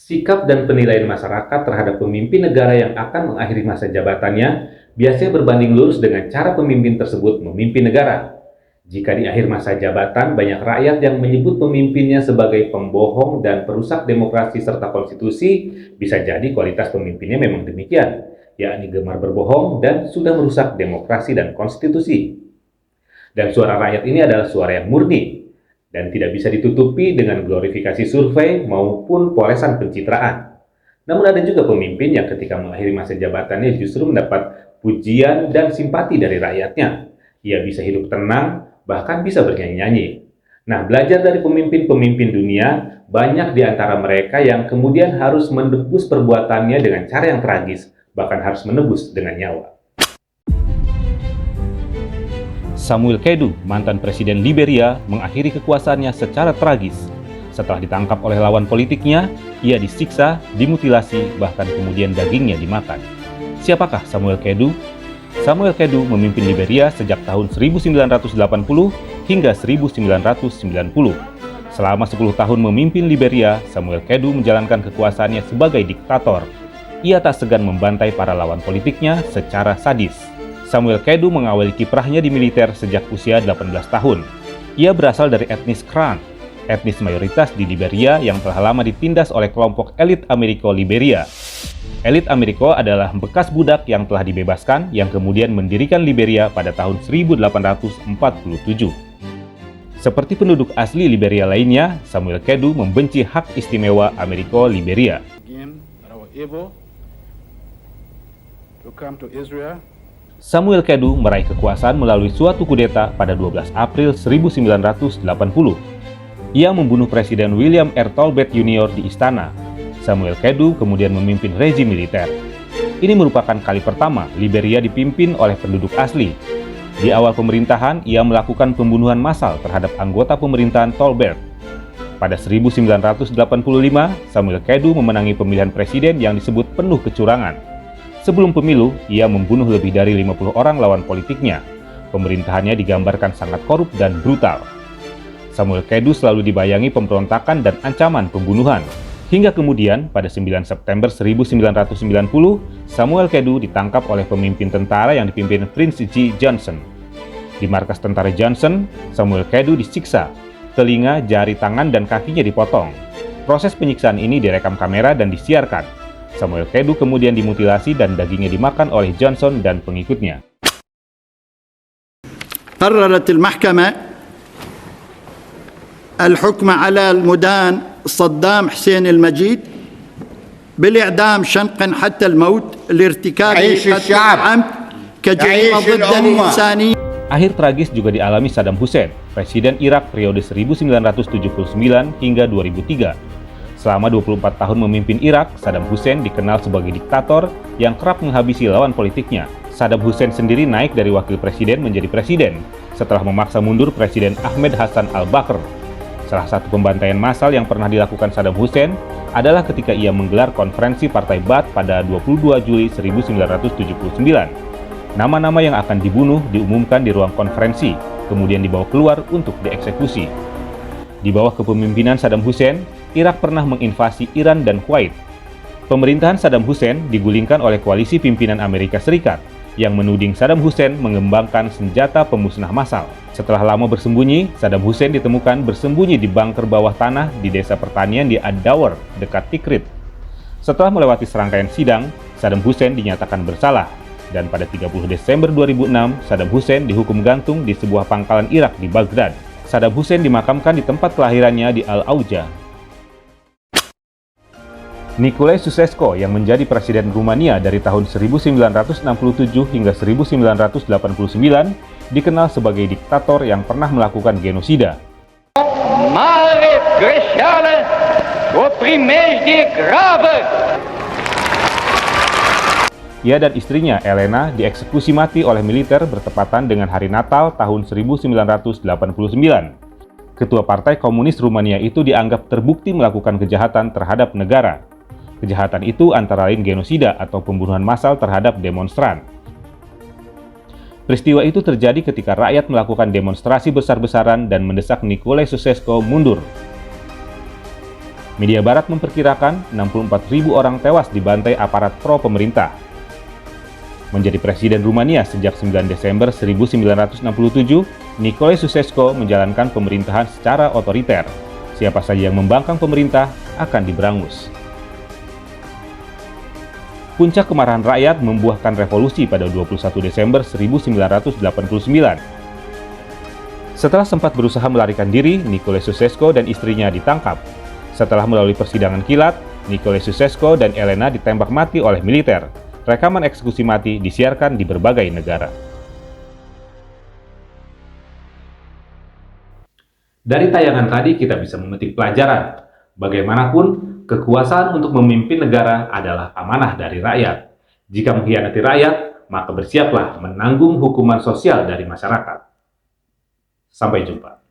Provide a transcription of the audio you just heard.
Sikap dan penilaian masyarakat terhadap pemimpin negara yang akan mengakhiri masa jabatannya biasanya berbanding lurus dengan cara pemimpin tersebut memimpin negara. Jika di akhir masa jabatan banyak rakyat yang menyebut pemimpinnya sebagai pembohong dan perusak demokrasi serta konstitusi, bisa jadi kualitas pemimpinnya memang demikian, yakni gemar berbohong dan sudah merusak demokrasi dan konstitusi. Dan suara rakyat ini adalah suara yang murni dan tidak bisa ditutupi dengan glorifikasi survei maupun polesan pencitraan. Namun ada juga pemimpin yang ketika mengakhiri masa jabatannya justru mendapat pujian dan simpati dari rakyatnya. Ia bisa hidup tenang, bahkan bisa bernyanyi-nyanyi. Nah, belajar dari pemimpin-pemimpin dunia, banyak di antara mereka yang kemudian harus menebus perbuatannya dengan cara yang tragis, bahkan harus menebus dengan nyawa. Samuel Kedu, mantan presiden Liberia, mengakhiri kekuasaannya secara tragis. Setelah ditangkap oleh lawan politiknya, ia disiksa, dimutilasi, bahkan kemudian dagingnya dimakan. Siapakah Samuel Kedu? Samuel Kedu memimpin Liberia sejak tahun 1980 hingga 1990. Selama 10 tahun memimpin Liberia, Samuel Kedu menjalankan kekuasaannya sebagai diktator. Ia tak segan membantai para lawan politiknya secara sadis. Samuel Kedu mengawali kiprahnya di militer sejak usia 18 tahun. Ia berasal dari etnis Kran, etnis mayoritas di Liberia yang telah lama ditindas oleh kelompok elit Amerika Liberia. Elit Amerika adalah bekas budak yang telah dibebaskan yang kemudian mendirikan Liberia pada tahun 1847. Seperti penduduk asli Liberia lainnya, Samuel Kedu membenci hak istimewa Amerika Liberia. Samuel Kedu meraih kekuasaan melalui suatu kudeta pada 12 April 1980. Ia membunuh Presiden William R. Tolbert Jr. di istana. Samuel Kedu kemudian memimpin rezim militer. Ini merupakan kali pertama Liberia dipimpin oleh penduduk asli. Di awal pemerintahan, ia melakukan pembunuhan massal terhadap anggota pemerintahan Tolbert. Pada 1985, Samuel Kedu memenangi pemilihan presiden yang disebut penuh kecurangan. Sebelum pemilu, ia membunuh lebih dari 50 orang lawan politiknya. Pemerintahannya digambarkan sangat korup dan brutal. Samuel Kedu selalu dibayangi pemberontakan dan ancaman pembunuhan. Hingga kemudian, pada 9 September 1990, Samuel Kedu ditangkap oleh pemimpin tentara yang dipimpin Prince G. Johnson. Di markas tentara Johnson, Samuel Kedu disiksa. Telinga, jari tangan, dan kakinya dipotong. Proses penyiksaan ini direkam kamera dan disiarkan. Samuel Kedu kemudian dimutilasi dan dagingnya dimakan oleh Johnson dan pengikutnya. قررت المحكمة الحكم على المدان صدام حسين المجيد بالإعدام شنقا حتى الموت لارتكاب قتل عمد كجريمة ضد الإنسانية. Akhir tragis juga dialami Saddam Hussein, Presiden Irak periode 1979 hingga 2003. Selama 24 tahun memimpin Irak, Saddam Hussein dikenal sebagai diktator yang kerap menghabisi lawan politiknya. Saddam Hussein sendiri naik dari wakil presiden menjadi presiden setelah memaksa mundur Presiden Ahmed Hassan al-Bakr. Salah satu pembantaian massal yang pernah dilakukan Saddam Hussein adalah ketika ia menggelar konferensi Partai Baath pada 22 Juli 1979. Nama-nama yang akan dibunuh diumumkan di ruang konferensi, kemudian dibawa keluar untuk dieksekusi. Di bawah kepemimpinan Saddam Hussein, Irak pernah menginvasi Iran dan Kuwait. Pemerintahan Saddam Hussein digulingkan oleh koalisi pimpinan Amerika Serikat yang menuding Saddam Hussein mengembangkan senjata pemusnah massal. Setelah lama bersembunyi, Saddam Hussein ditemukan bersembunyi di bunker bawah tanah di desa pertanian di Ad-Dawr, dekat Tikrit. Setelah melewati serangkaian sidang, Saddam Hussein dinyatakan bersalah, dan pada 30 Desember 2006, Saddam Hussein dihukum gantung di sebuah pangkalan Irak di Baghdad. Saddam Hussein dimakamkan di tempat kelahirannya di Al-Auja. Nicolae Ceausescu yang menjadi presiden Rumania dari tahun 1967 hingga 1989 dikenal sebagai diktator yang pernah melakukan genosida. Mare greșeală o primejdie gravă. Ia dan istrinya Elena dieksekusi mati oleh militer bertepatan dengan hari Natal tahun 1989. Ketua Partai Komunis Rumania itu dianggap terbukti melakukan kejahatan terhadap negara. Kejahatan itu antara lain genosida atau pembunuhan massal terhadap demonstran. Peristiwa itu terjadi ketika rakyat melakukan demonstrasi besar-besaran dan mendesak Nicolae Ceausescu mundur. Media barat memperkirakan 64.000 orang tewas dibantai aparat pro-pemerintah. Menjadi presiden Rumania sejak 9 Desember 1967, Nicolae Ceausescu menjalankan pemerintahan secara otoriter. Siapa saja yang membangkang pemerintah akan diberangus. Puncak kemarahan rakyat membuahkan revolusi pada 21 Desember 1989. Setelah sempat berusaha melarikan diri, Nicolae Ceausescu dan istrinya ditangkap. Setelah melalui persidangan kilat, Nicolae Ceausescu dan Elena ditembak mati oleh militer. Rekaman eksekusi mati disiarkan di berbagai negara. Dari tayangan tadi kita bisa memetik pelajaran. Bagaimanapun, kekuasaan untuk memimpin negara adalah amanah dari rakyat. Jika mengkhianati rakyat, maka bersiaplah menanggung hukuman sosial dari masyarakat. Sampai jumpa.